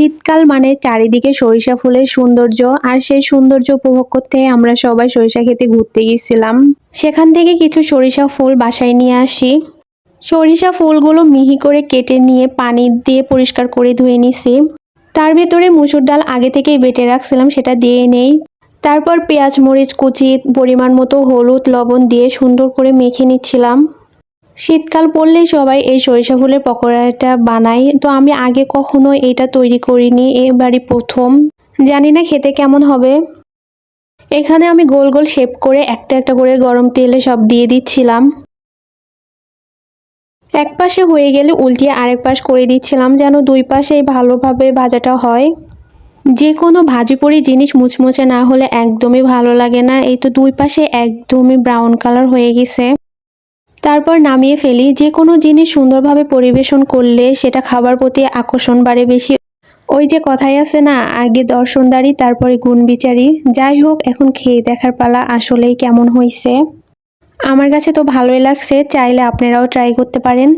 শীতকাল মানে চারিদিকে সরিষা ফুলের সৌন্দর্য, আর সেই সৌন্দর্য উপভোগ করতে আমরা সবাই সরিষা খেতে ঘুরতে গেছিলাম। সেখান থেকে কিছু সরিষা ফুল বাসায় নিয়ে আসি। সরিষা ফুলগুলো মিহি করে কেটে নিয়ে পানি দিয়ে পরিষ্কার করে ধুয়ে নিছি। তার ভেতরে মসুর ডাল আগে থেকেই বেটে রাখছিলাম, সেটা দিয়ে নেই। তারপর পেঁয়াজ মরিচ কুচি, পরিমাণ মতো হলুদ লবণ দিয়ে সুন্দর করে মেখে নিচ্ছিলাম। শীতকাল পড়লেই সবাই এই সরিষা ফুলের পকোড়াটা বানায়, তো আমি আগে কখনো এটা তৈরি করিনি, এবারই প্রথম। জানি না খেতে কেমন হবে। এখানে আমি গোল গোল শেপ করে একটা একটা করে গরম তেলে সব দিয়ে দিচ্ছিলাম। এক পাশে হয়ে গেলে উল্টিয়ে আরেক পাশ করে দিচ্ছিলাম, যেন দুই পাশেই ভালোভাবে ভাজাটা হয়। যে কোনো ভাজি পোড়ি জিনিস মুচমুচে না হলে একদমই ভালো লাগে না। এই তো দুই পাশে একদমই ব্রাউন কালার হয়ে গেছে। তারপর নামিয়ে ফেলি। যে কোনো জিনিস সুন্দরভাবে পরিবেশন করলে সেটা খাবার প্রতি আকর্ষণ বাড়ে বেশি। ওই যে কথাই আছে না, আগে দর্শনদারি তারপরে গুণ বিচারি। যাই হোক, এখন খেয়ে দেখার পালা আসলেই কেমন হয়েছে। আমার কাছে তো ভালোই লাগছে, চাইলে আপনারাও ট্রাই করতে পারেন।